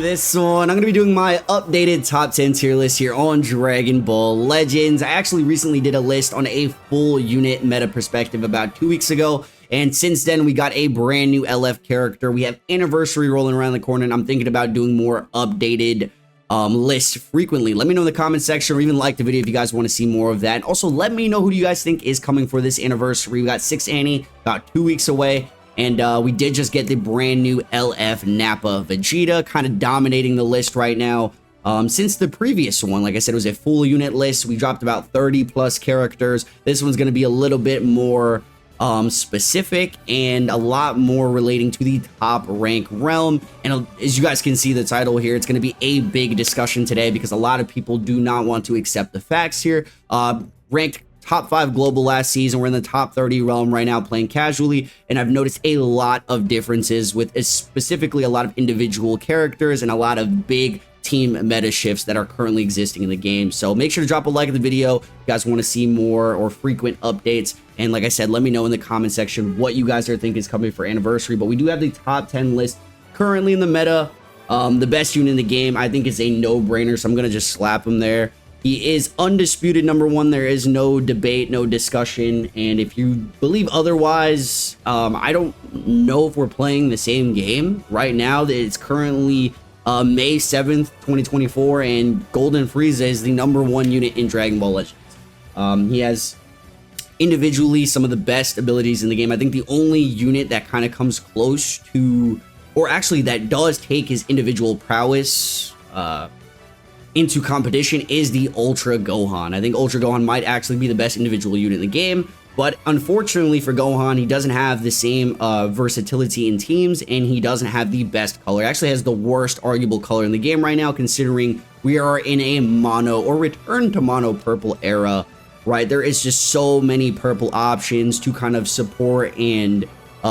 this one, I'm going to be doing my updated top 10 tier list here on Dragon Ball Legends. I actually recently did a list on a full unit meta perspective about 2 weeks ago, and since then we got a brand new LF character. We have Anniversary rolling around the corner, and I'm thinking about doing more updated lists frequently. Let me know in the comment section, or even like the video if you guys want to see more of that. Also, let me know who do you guys think is coming for this anniversary. We got 6 Annie, about 2 weeks away. And we did just get the brand new LF Nappa Vegeta, kind of dominating the list right now. Since the previous one, like I said, was a full unit list. We dropped about 30 plus characters. This one's going to be a little bit more specific and a lot more relating to the top rank realm. And as you guys can see the title here, it's going to be a big discussion today because a lot of people do not want to accept the facts here. Ranked top 5 global last season. We're in the top 30 realm right now playing casually, and I've noticed a lot of differences with specifically a lot of individual characters and a lot of big team meta shifts that are currently existing in the game. So make sure to drop a like on the video if you guys want to see more or frequent updates. And like I said, let me know in the comment section what you guys are thinking is coming for anniversary. But we do have the top 10 list currently in the meta. The best unit in the game, I think, is a no-brainer, so I'm going to just slap him there. He is undisputed number 1. There is no debate, no discussion. And if you believe otherwise, I don't know if we're playing the same game right now. It's currently May 7th, 2024, and Golden Frieza is the number 1 unit in Dragon Ball Legends. He has individually some of the best abilities in the game. I think the only unit that kind of comes close to, or actually that does take his individual prowess into competition, is the Ultra Gohan. I think Ultra Gohan might actually be the best individual unit in the game, but unfortunately for Gohan, he doesn't have the same versatility in teams, and he doesn't have the best color. He actually has the worst arguable color in the game right now, considering we are in a mono or return to mono purple era, right? There is just so many purple options to kind of support and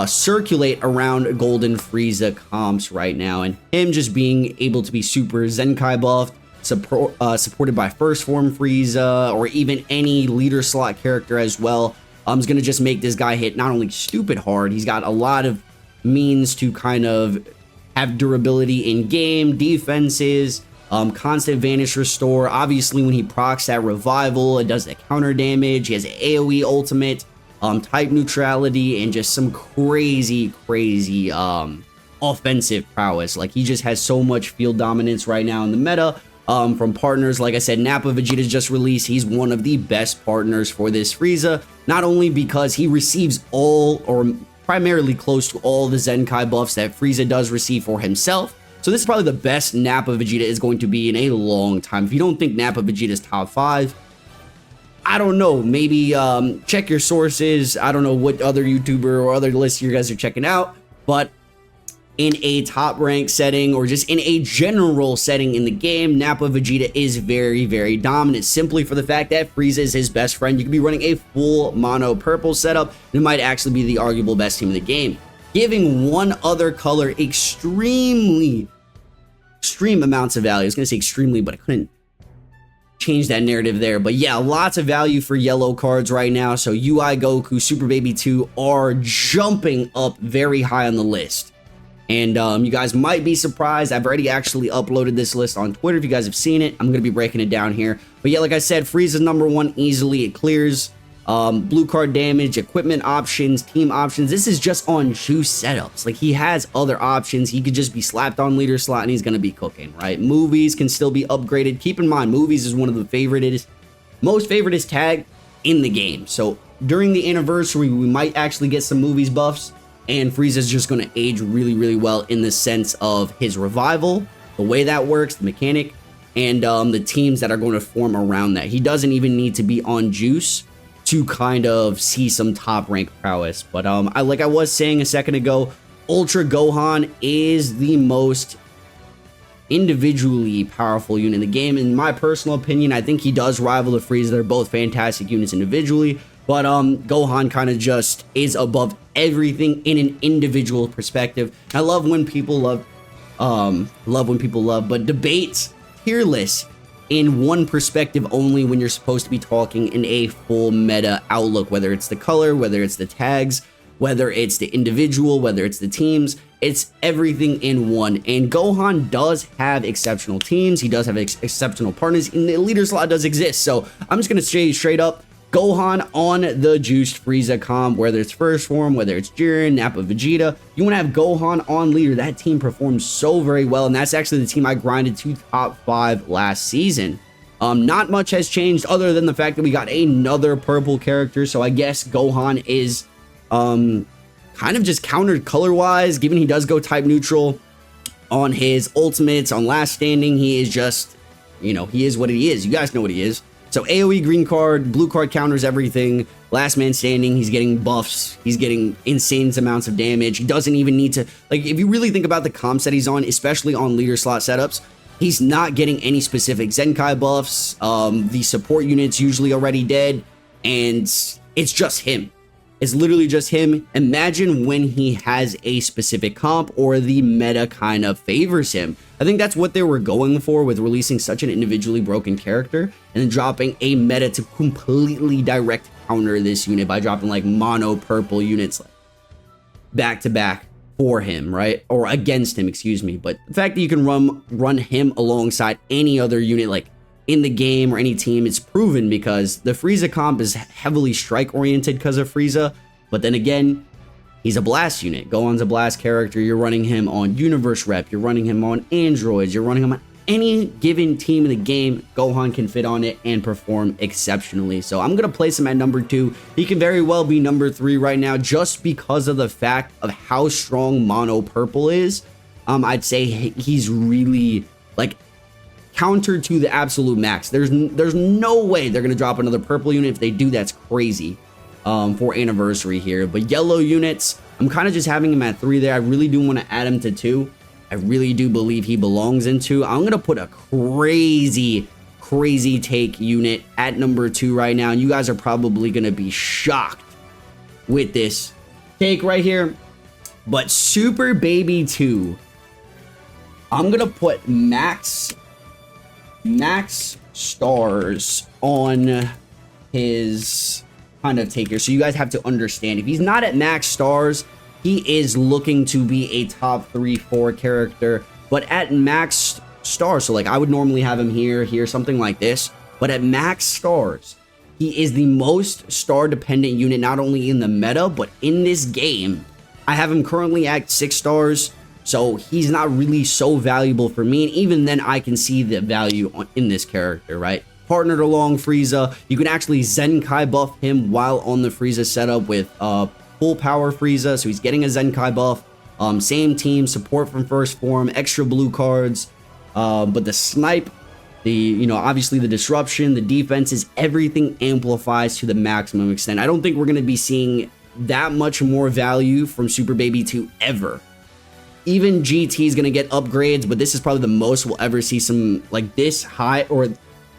circulate around Golden Frieza comps right now, and him just being able to be super Zenkai buffed, supported by first form Frieza, or even any leader slot character as well, is going to just make this guy hit not only stupid hard, he's got a lot of means to kind of have durability in game, defenses, constant vanish restore. Obviously, when he procs that revival, it does the counter damage. He has AoE ultimate, type neutrality, and just some crazy offensive prowess. Like, he just has so much field dominance right now in the meta. From partners, like I said, Nappa Vegeta just released. He's one of the best partners for this Frieza, not only because he receives all, or primarily close to all, the Zenkai buffs that Frieza does receive for himself. So this is probably the best Nappa Vegeta is going to be in a long time. If you don't think Nappa Vegeta is top 5, I don't know, maybe check your sources. I don't know what other YouTuber or other lists you guys are checking out, but in a top rank setting, or just in a general setting in the game, Nappa Vegeta is very dominant, simply for the fact that Frieza is his best friend. You could be running a full mono purple setup, and it might actually be the arguable best team in the game, giving one other color extreme amounts of value. I was gonna say extremely, but I couldn't change that narrative there. But yeah, lots of value for yellow cards right now. So UI Goku, Super Baby 2 are jumping up very high on the list. And you guys might be surprised. I've already actually uploaded this list on Twitter. If you guys have seen it, I'm going to be breaking it down here. But yeah, like I said, Frieza's number 1 easily. It clears blue card damage, equipment options, team options. This is just on juice setups. Like, he has other options. He could just be slapped on leader slot and he's going to be cooking, right? Movies can still be upgraded. Keep in mind, movies is one of the most favoritist tag in the game. So during the anniversary, we might actually get some movies buffs. And Frieza's just going to age really well in the sense of his revival, the way that works, the mechanic, and the teams that are going to form around that. He doesn't even need to be on juice to kind of see some top rank prowess. But like I was saying a second ago, Ultra Gohan is the most individually powerful unit in the game. In my personal opinion, I think he does rival the Frieza. They're both fantastic units individually. But Gohan kind of just is above everything in an individual perspective. I love when people but debates tier lists in one perspective only when you're supposed to be talking in a full meta outlook, whether it's the color, whether it's the tags. whether it's the individual, whether it's the teams, it's everything in one. And Gohan does have exceptional teams. He does have exceptional partners, and the leader slot does exist. So I'm just going to say straight up, Gohan on the juiced Frieza comp, whether it's first form, whether it's Jiren, Nappa, Vegeta, you want to have Gohan on leader. That team performs so very well, and that's actually the team I grinded to top 5 last season. Not much has changed other than the fact that we got another purple character, so I guess Gohan is kind of just countered color-wise, given he does go type neutral on his ultimates. On last standing, he is just, you know, he is what he is. You guys know what he is. So AoE green card, blue card counters everything. Last man standing, he's getting buffs. He's getting insane amounts of damage. He doesn't even need to, like, if you really think about the comps that he's on, especially on leader slot setups, he's not getting any specific Zenkai buffs. The support unit's usually already dead, and it's just him. It's literally just him. Imagine when he has a specific comp or the meta kind of favors him. I think that's what they were going for with releasing such an individually broken character and then dropping a meta to completely direct counter this unit by dropping like mono purple units back to back for him, right? Or against him, excuse me. But the fact that you can run him alongside any other unit like in the game or any team, it's proven, because the Frieza comp is heavily strike oriented because of Frieza. But then again, he's a blast unit. Gohan's a blast character. You're running him on Universe Rep. You're running him on Androids. You're running him on any given team in the game. Gohan can fit on it and perform exceptionally. So I'm going to place him at number 2. He can very well be number 3 right now just because of the fact of how strong mono purple is. I'd say he's really like counter to the absolute max. There's no way they're gonna drop another purple unit. If they do, that's crazy for anniversary here. But yellow units, I'm kind of just having him at 3 there. I really do want to add him to 2. I really do believe he belongs in 2. I'm gonna put a crazy take unit at number 2 right now, and you guys are probably gonna be shocked with this take right here. But Super Baby 2, I'm gonna put max stars on his kind of take here. So you guys have to understand, if he's not at max stars, he is looking to be a top 3-4 character. But at max stars, so like I would normally have him here, something like this. But at max stars, he is the most star dependent unit, not only in the meta, but in this game. I have him currently at 6 stars. So he's not really so valuable for me, and even then I can see the value in this character, right? Partnered along Frieza, you can actually Zenkai buff him while on the Frieza setup with full power Frieza, so he's getting a Zenkai buff. Same team, support from first form, extra blue cards, but the snipe, obviously the disruption, the defenses, everything amplifies to the maximum extent. I don't think we're going to be seeing that much more value from Super Baby 2 ever. Even GT is going to get upgrades, but this is probably the most we'll ever see some like this high, or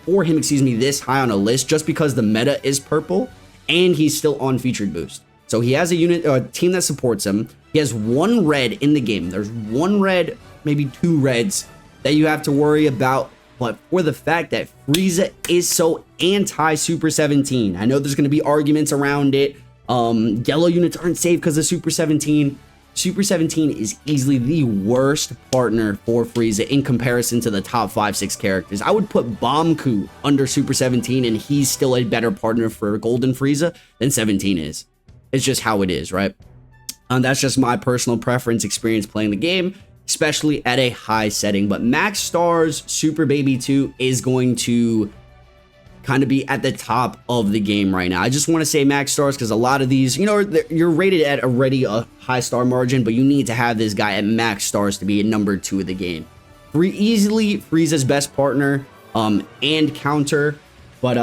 for him, excuse me, this high on a list, just because the meta is purple and he's still on featured boost. So he has a unit, a team that supports him. He has 1 red in the game. There's 1 red, maybe 2 reds that you have to worry about. But for the fact that Frieza is so anti Super 17, I know there's going to be arguments around it. Yellow units aren't safe because of Super 17. Super 17 is easily the worst partner for Frieza in comparison to the top 5-6 characters. I would put Bomku under Super 17, and he's still a better partner for Golden Frieza than 17 is. It's just how it is, right? That's just my personal preference, experience playing the game, especially at a high setting. But max stars, Super Baby 2 is going to kind of be at the top of the game right now. I just want to say max stars because a lot of these, you're rated at already a high star margin, but you need to have this guy at max stars to be at number 2 of the game. Easily Frieza's best partner and counter, but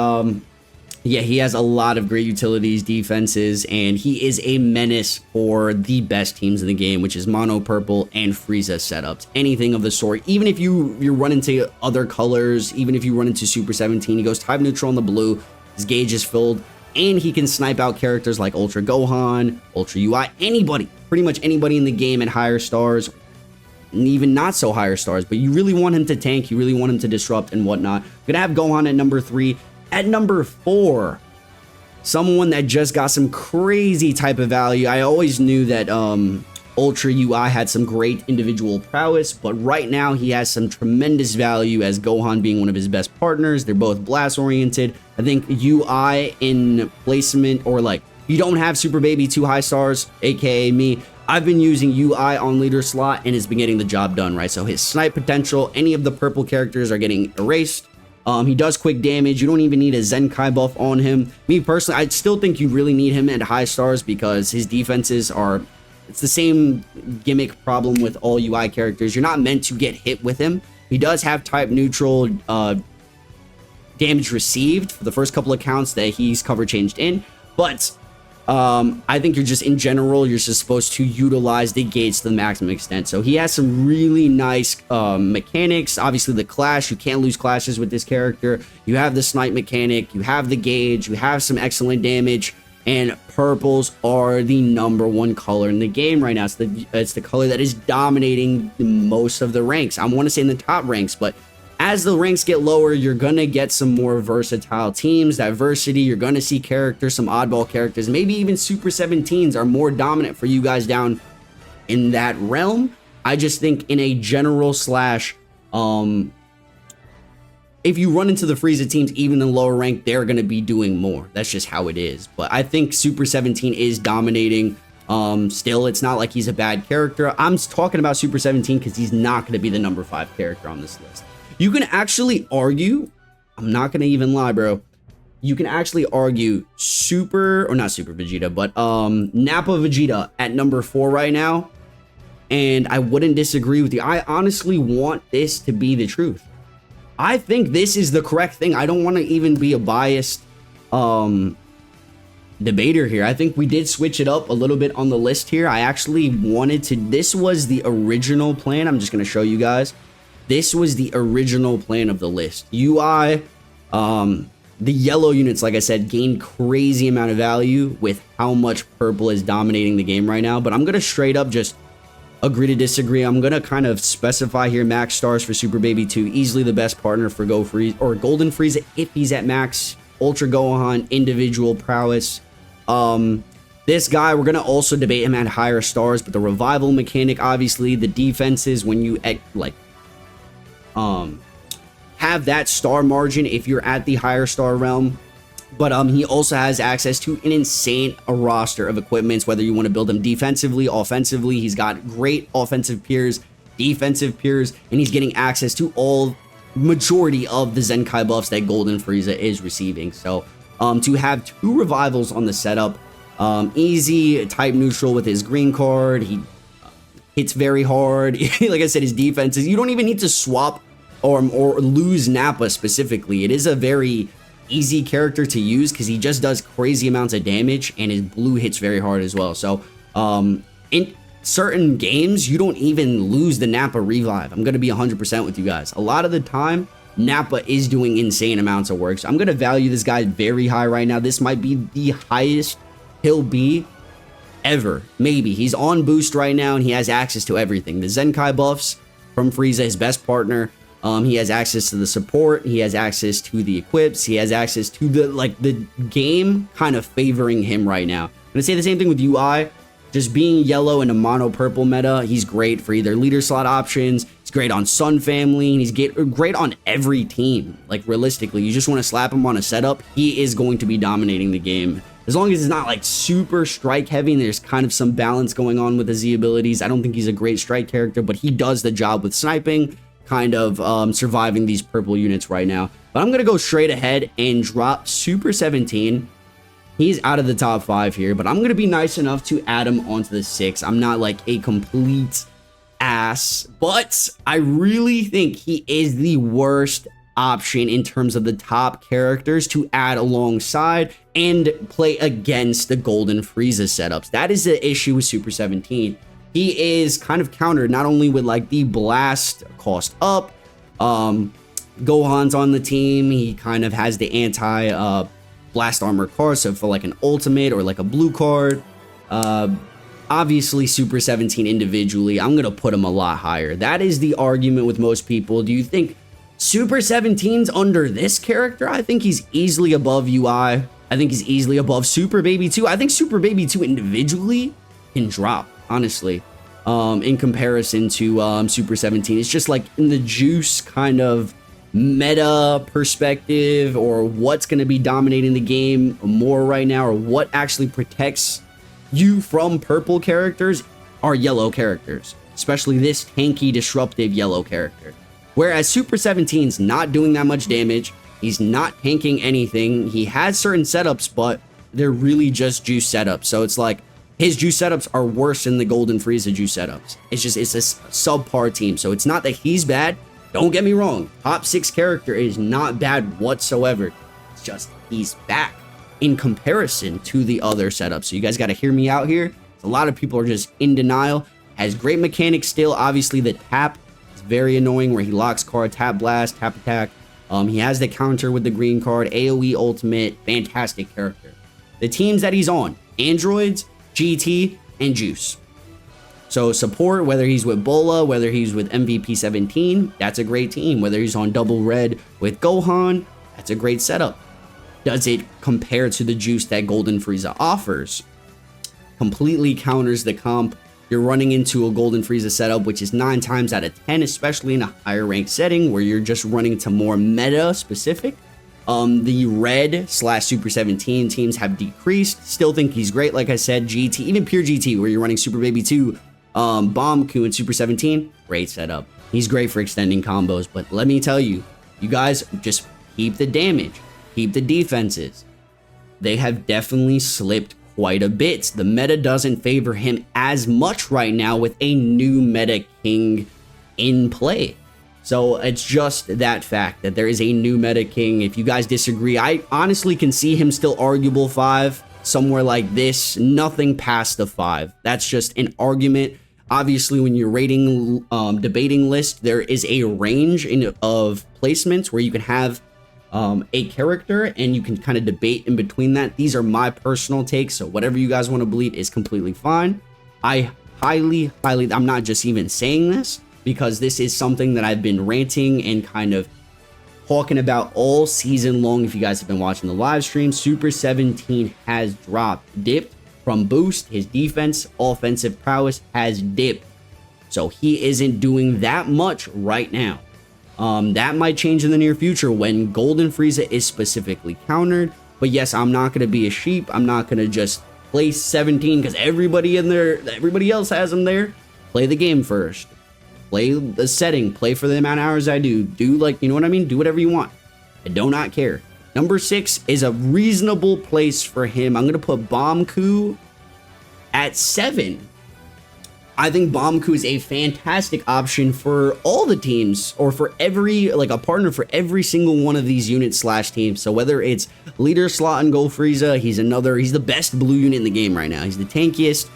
yeah, he has a lot of great utilities, defenses, and he is a menace for the best teams in the game, which is mono purple and Frieza setups. Anything of the sort. Even if you run into other colors, even if you run into Super 17, he goes type neutral on the blue, his gauge is filled, and he can snipe out characters like Ultra Gohan, Ultra UI, anybody, pretty much anybody in the game at higher stars, and even not so higher stars. But you really want him to tank, you really want him to disrupt and whatnot. I'm gonna have Gohan at number 3. At number 4, someone that just got some crazy type of value. I always knew that Ultra UI had some great individual prowess, but right now he has some tremendous value as Gohan being one of his best partners. They're both blast oriented. I think UI in placement, or like, you don't have Super Baby 2 high stars, aka me. I've been using UI on leader slot and it's been getting the job done, right? So his snipe potential, any of the purple characters are getting erased. He does quick damage. You don't even need a Zenkai buff on him. Me personally, I still think you really need him at high stars because his defenses are, it's the same gimmick problem with all UI characters. You're not meant to get hit with him. He does have type neutral damage received for the first couple accounts that he's cover changed in, but I think you're just, in general, you're just supposed to utilize the gates to the maximum extent. So he has some really nice mechanics. Obviously the clash, you can't lose clashes with this character. You have the snipe mechanic, you have the gauge, you have some excellent damage, and purples are the #1 color in the game right now. It's the color that is dominating most of the ranks. I want to say in the top ranks, but as the ranks get lower, you're going to get some more versatile teams, diversity. You're going to see characters, some oddball characters. Maybe even Super 17s are more dominant for you guys down in that realm. I just think in a general slash, if you run into the Frieza teams, even in lower rank, they're going to be doing more. That's just how it is. But I think Super 17 is dominating. Still, it's not like he's a bad character. I'm talking about Super 17 because he's not going to be the #5 character on this list. You can actually argue, I'm not going to even lie, bro. You can actually argue not Super Vegeta, but Nappa Vegeta at #4 right now. And I wouldn't disagree with you. I honestly want this to be the truth. I think this is the correct thing. I don't want to even be a biased debater here. I think we did switch it up a little bit on the list here. I actually wanted to, this was the original plan. I'm just going to show you guys. This was the original plan of the list. UI, the yellow units, like I said, gain crazy amount of value with how much purple is dominating the game right now. But I'm going to straight up just agree to disagree. I'm going to kind of specify here max stars for Super Baby 2. Easily the best partner for Golden Frieza if he's at max. Ultra Gohan, individual prowess. This guy, we're going to also debate him at higher stars, but the revival mechanic, obviously, the defenses, when you have that star margin if you're at the higher star realm. But he also has access to an insane roster of equipments, whether you want to build him defensively, offensively. He's got great offensive peers, defensive peers, and he's getting access to all majority of the Zenkai buffs that Golden Frieza is receiving. So to have 2 revivals on the setup, easy, type neutral with his green card. He hits very hard. Like I said, his defenses, you don't even need to swap or lose Nappa specifically. It is a very easy character to use because he just does crazy amounts of damage, and his blue hits very hard as well. So in certain games, you don't even lose the Nappa revive. I'm going to be 100% with you guys. A lot of the time, Nappa is doing insane amounts of work. So I'm going to value this guy very high right now. This might be the highest he'll be ever. Maybe. He's on boost right now, and he has access to everything. The Zenkai buffs from Frieza, his best partner. He has access to the support. He has access to the equips. He has access to the game kind of favoring him right now. I'm going to say the same thing with UI. Just being yellow in a mono purple meta, he's great for either leader slot options. He's great on Sun Family. And he's great on every team. Like, realistically, you just want to slap him on a setup. He is going to be dominating the game. As long as it's not like super strike heavy and there's kind of some balance going on with the Z abilities. I don't think he's a great strike character, but he does the job with sniping, kind of surviving these purple units right now. But I'm going to go straight ahead and drop Super 17. He's out of the top 5 here, but I'm going to be nice enough to add him onto the 6. I'm not like a complete ass, but I really think he is the worst option in terms of the top characters to add alongside and play against the Golden Frieza setups. That is the issue with Super 17. He is kind of countered not only with like the blast cost up, Gohan's on the team, he kind of has the anti blast armor card, so for like an ultimate or like a blue card. Obviously Super 17 individually, I'm gonna put him a lot higher. That is the argument with most people. Do you think Super 17's under this character? I think he's easily above UI I think he's easily above Super Baby 2. I think Super Baby 2 individually can drop, honestly, in comparison to Super 17. It's just like in the juice kind of meta perspective, or what's going to be dominating the game more right now, or what actually protects you from purple characters are yellow characters, especially this tanky, disruptive yellow character. Whereas Super 17's not doing that much damage. He's not tanking anything. He has certain setups, but they're really just juice setups. So it's like his juice setups are worse than the Golden Frieza juice setups. It's a subpar team. So it's not that he's bad. Don't get me wrong. Top 6 character is not bad whatsoever. It's just he's back in comparison to the other setups. So you guys got to hear me out here. A lot of people are just in denial. Has great mechanics still. Obviously, the tap is very annoying where he locks card, tap blast, tap attack. He has the counter with the green card, AoE ultimate, fantastic character. The teams that he's on, Androids, GT, and Juice. So support, whether he's with Bola, whether he's with MVP 17, that's a great team. Whether he's on Double Red with Gohan, that's a great setup. Does it compare to the juice that Golden Frieza offers? Completely counters the comp. You're running into a Golden Frieza setup, which is 9 times out of 10, especially in a higher rank setting where you're just running to more meta specific. The red / Super 17 teams have decreased. Still think he's great. Like I said, GT, even pure GT, where you're running Super Baby 2, Bombku, and Super 17, great setup. He's great for extending combos, but let me tell you, you guys just keep the damage, keep the defenses. They have definitely slipped quite a bit. The meta doesn't favor him as much right now with a new meta king in play. So it's just that fact that there is a new meta king. If you guys disagree, I honestly can see him still arguable 5, somewhere like this, nothing past the 5. That's just an argument. Obviously, when you're rating debating list, there is a range of placements where you can have a character and you can kind of debate in between that. These are my personal takes, so whatever you guys want to believe is completely fine. I highly, I'm not just even saying this because this is something that I've been ranting and kind of talking about all season long. If you guys have been watching the live stream, Super 17 has dipped from boost. His defense, offensive prowess has dipped, so he isn't doing that much right now. That might change in the near future when Golden Frieza is specifically countered. But yes, I'm not going to be a sheep. I'm not going to just place 17 because everybody else has him there. Play the game first. Play the setting. Play for the amount of hours I do. Do like, you know what I mean? Do whatever you want. I do not care. Number 6 is a reasonable place for him. I'm going to put Bombku at 7. I think Bombku is a fantastic option for all the teams, or for a partner for every single one of these units / teams. So whether it's leader slot and Gold Frieza, he's the best blue unit in the game right now. He's the tankiest.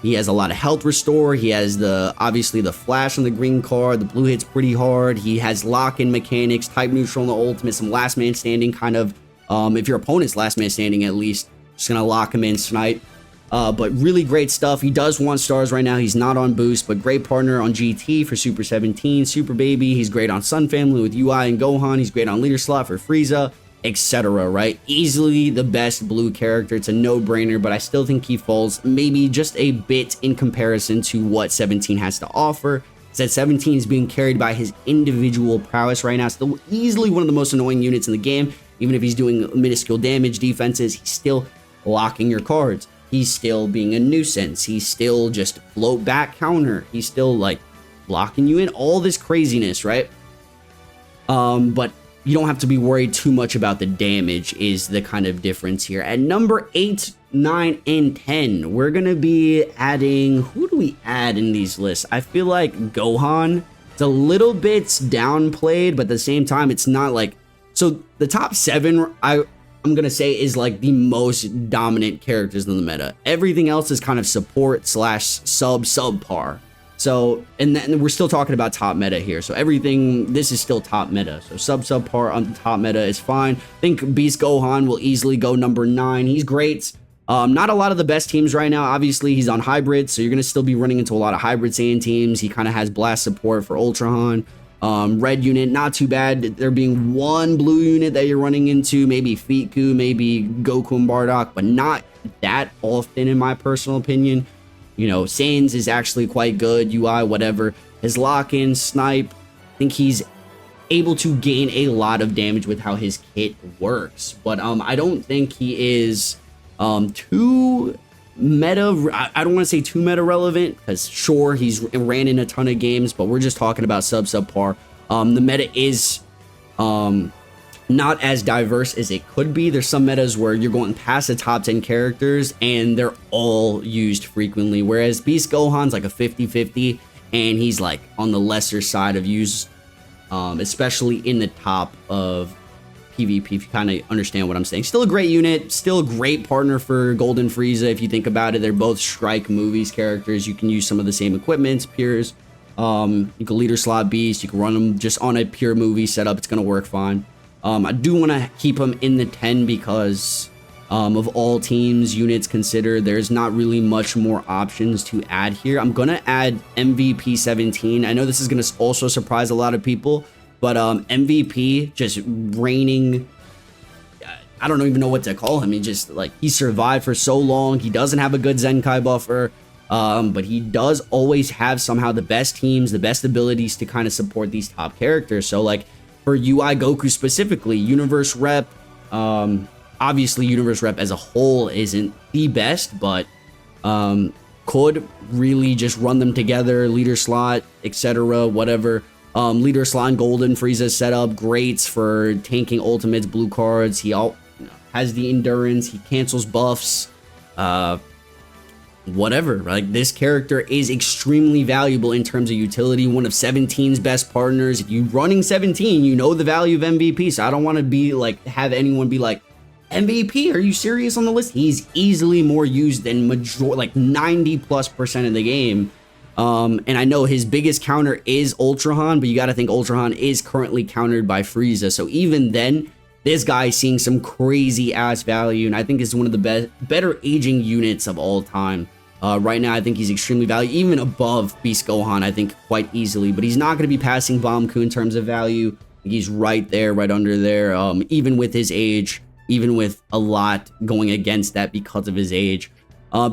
He has a lot of health restore. He has obviously the flash on the green card. The blue hits pretty hard. He has lock-in mechanics, type neutral on the ultimate, some last man standing kind of, if your opponent's last man standing at least, just gonna lock him in, snipe. But really great stuff. He does want stars right now. He's not on boost, but great partner on GT for Super 17, Super Baby. He's great on Sun Family with UI and Gohan. He's great on leader slot for Frieza, etc. Right? Easily the best blue character. It's a no-brainer, but I still think he falls maybe just a bit in comparison to what 17 has to offer. That 17 is being carried by his individual prowess right now. Still easily one of the most annoying units in the game. Even if he's doing minuscule damage defenses, he's still locking your cards. He's still being a nuisance. He's still just float back counter. He's still like locking you in. All this craziness, right? But you don't have to be worried too much about the damage is the kind of difference here. At number 8, 9, and 10, we're going to be adding... Who do we add in these lists? I feel like Gohan. It's a little bit downplayed, but at the same time, it's not like... So the top 7, I'm going to say is like the most dominant characters in the meta. Everything else is kind of support / subpar. So, and then we're still talking about top meta here. So this is still top meta. So subpar on the top meta is fine. I think Beast Gohan will easily go number 9. He's great. Not a lot of the best teams right now. Obviously, he's on hybrid, so you're going to still be running into a lot of hybrid Saiyan teams. He kind of has blast support for Ultrahan. Red unit, not too bad. There being one blue unit that you're running into, maybe Fiku, maybe Goku and Bardock, but not that often in my personal opinion. You know, Saiyans is actually quite good, UI, whatever. His lock-in, snipe, I think he's able to gain a lot of damage with how his kit works. But I don't think he is too meta. I don't want to say too meta relevant, because sure, he's ran in a ton of games, but we're just talking about subpar. The meta is not as diverse as it could be. There's some metas where you're going past the top 10 characters and they're all used frequently, whereas Beast Gohan's like a 50-50, and he's like on the lesser side of use, especially in the top of PvP, if you kind of understand what I'm saying. Still a great unit, still a great partner for Golden Frieza. If you think about it, they're both Strike movies characters. You can use some of the same equipment, peers. You can leader slot Beast, you can run them just on a pure movie setup, it's gonna work fine. I do want to keep him in the 10 because of all teams, units considered, there's not really much more options to add here. I'm gonna add MVP 17. I know this is gonna also surprise a lot of people, but MVP just reigning, I don't even know what to call him. He just, like, he survived for so long. He doesn't have a good Zenkai buffer, but he does always have somehow the best teams, the best abilities to kind of support these top characters. So, like, for UI Goku specifically, Universe Rep, obviously Universe Rep as a whole isn't the best, but could really just run them together, leader slot, etc., whatever. Leader slot and Golden Frieza setup, greats for tanking ultimates, blue cards. He has the endurance, he cancels buffs, whatever. Like, this character is extremely valuable in terms of utility, one of 17's best partners. If you're running 17, you know the value of MVP, so I don't want to be like, have anyone be like, MVP, are you serious on the list? He's easily more used than like 90+% of the game. And I know his biggest counter is Ultrahan, but you got to think Ultrahan is currently countered by Frieza. So even then, this guy's seeing some crazy ass value, and I think is one of the better aging units of all time. Right now, I think he's extremely valuable, even above Beast Gohan, I think, quite easily. But he's not going to be passing Bomku in terms of value. He's right there, right under there, even with his age, even with a lot going against that because of his age.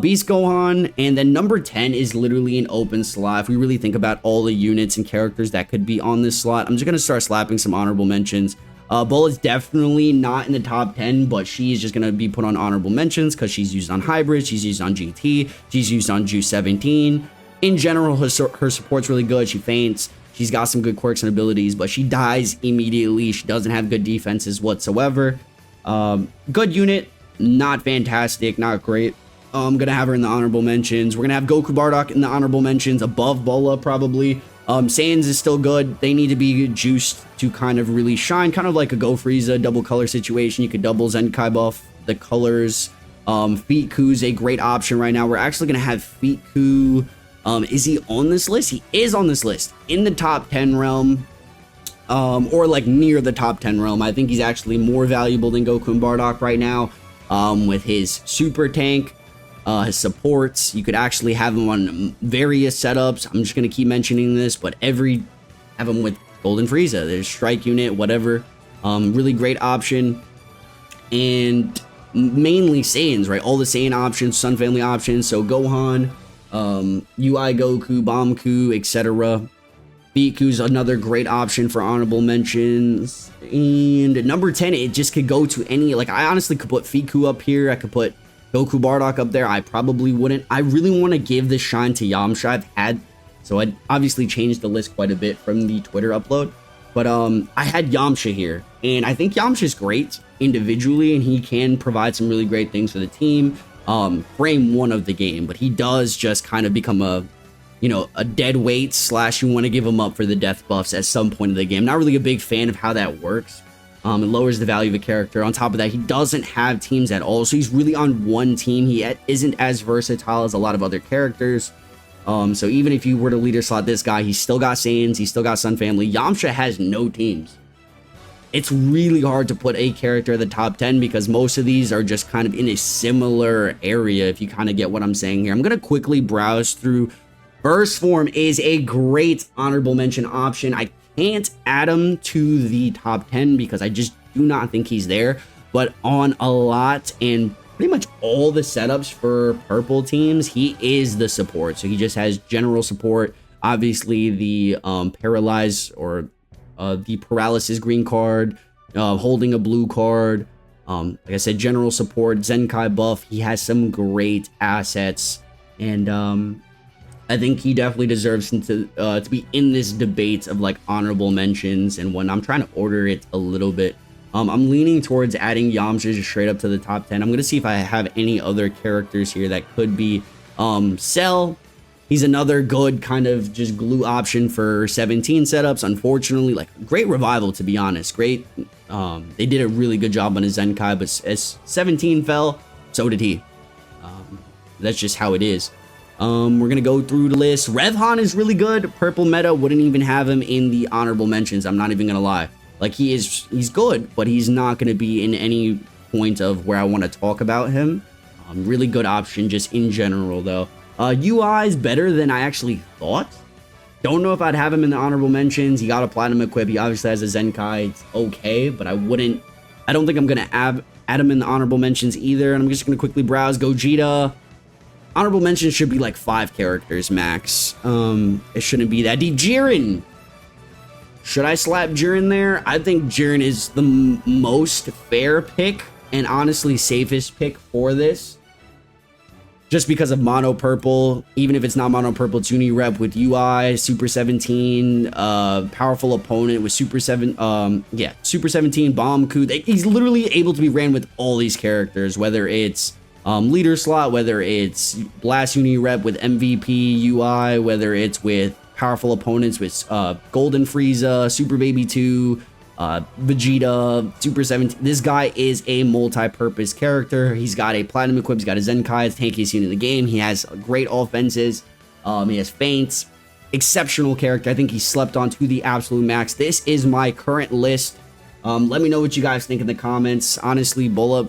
Beast Gohan, and then number 10 is literally an open slot. If we really think about all the units and characters that could be on this slot, I'm just going to start slapping some honorable mentions. Bull is definitely not in the top 10, but she's just going to be put on honorable mentions because she's used on Hybrid, she's used on GT, she's used on Juice 17. In general, her support's really good. She faints, she's got some good quirks and abilities, but she dies immediately. She doesn't have good defenses whatsoever. Good unit, not fantastic, not great. I'm gonna have her in the honorable mentions. We're gonna have Goku Bardock in the honorable mentions, above Bola probably. Saiyans is still good. They need to be juiced to kind of really shine, kind of like a Go Frieza double color situation. You could double Zenkai buff the colors. Fiku's a great option right now. We're actually gonna have Fiku. Is he on this list? He is on this list, in the top 10 realm, or like near the top 10 realm. I think he's actually more valuable than Goku and Bardock right now, with his super tank. His supports, you could actually have him on various setups. I'm just going to keep mentioning this, but have him with Golden Frieza. There's Strike unit, whatever. Really great option. And mainly Saiyans, right? All the Saiyan options, Sun Family options. So Gohan, UI Goku, Bomku, etc. Biku's another great option for honorable mentions. And number 10, it just could go to any, like, I honestly could put Fiku up here. I could put Goku Bardock up there. I probably wouldn't. I really want to give this shine to Yamcha. So I obviously changed the list quite a bit from the Twitter upload, but I had Yamcha here, and I think Yamcha's great individually, and he can provide some really great things for the team. Frame 1 of the game, but he does just kind of become a, you know, a dead weight / you want to give him up for the death buffs at some point of the game. Not really a big fan of how that works. It lowers the value of a character. On top of that, he doesn't have teams at all, so he's really on one team. He isn't as versatile as a lot of other characters. So even if you were to leader slot this guy, he's still got Saiyans, he's still got Sun Family. Yamcha has no teams. It's really hard to put a character at the top 10 because most of these are just kind of in a similar area, if you kind of get what I'm saying here. I'm going to quickly browse through. Burst form is a great honorable mention option. I can't add him to the top 10 because I just do not think he's there. But on a lot and pretty much all the setups for purple teams, he is the support. So he just has general support. Obviously, the paralyze or the paralysis green card, holding a blue card. Like I said, general support, Zenkai buff. He has some great assets, and I think he definitely deserves to be in this debate of like honorable mentions. And when I'm trying to order it a little bit, I'm leaning towards adding Yamcha just straight up to the top 10. I'm gonna see if I have any other characters here that could be Cell. He's another good kind of just glue option for 17 setups. Unfortunately, like great revival, to be honest. Great. They did a really good job on his Zenkai, but as 17 fell, so did he. That's just how it is. We're going to go through the list. Revhan is really good. Purple meta wouldn't even have him in the honorable mentions. I'm not even going to lie. Like he's good, but he's not going to be in any point of where I want to talk about him. Really good option just in general, though. UI is better than I actually thought. Don't know if I'd have him in the honorable mentions. He got a platinum equip. He obviously has a Zenkai. It's okay, but I don't think I'm going to add him in the honorable mentions either. And I'm just going to quickly browse. Gogeta. Honorable mentions should be like 5 characters max. It shouldn't be that deep. Jiren. Should I slap Jiren there? I think Jiren is the most fair pick and honestly safest pick for this. Just because of mono purple, even if it's not mono purple, it's uni rep with UI, Super 17, powerful opponent with Super 17, Bomb Coup. He's literally able to be ran with all these characters, whether it's leader slot, whether it's blast uni rep with MVP UI, whether it's with powerful opponents with Golden Frieza, Super Baby 2, Vegeta, Super 17. This guy is a multi-purpose character. He's got a platinum equip, he's got a Zenkai, it's tankiest unit in the game. He has great offenses, he has feints, exceptional character. I think he slept on to the absolute max. This is my current list. Let me know what you guys think in the comments. Honestly, Bulla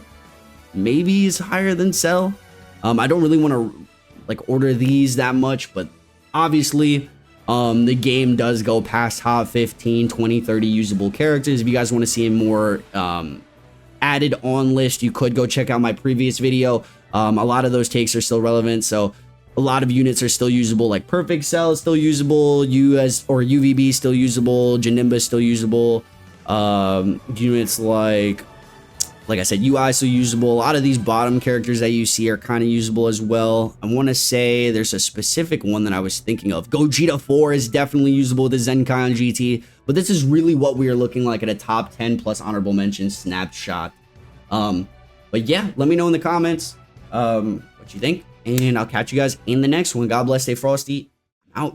maybe is higher than Cell. I don't really want to like order these that much, but obviously the game does go past top 15, 20, 30 usable characters. If you guys want to see a more added on list, you could go check out my previous video. A lot of those takes are still relevant, so a lot of units are still usable. Like Perfect Cell is still usable, UVB is still usable, Janemba is still usable. Units like I said, UI is still usable. A lot of these bottom characters that you see are kind of usable as well. I want to say there's a specific one that I was thinking of. Gogeta 4 is definitely usable with the Zenkai on GT. But this is really what we are looking like at a top 10 plus honorable mention snapshot. But yeah, let me know in the comments what you think. And I'll catch you guys in the next one. God bless, stay frosty. I'm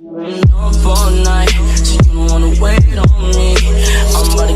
out.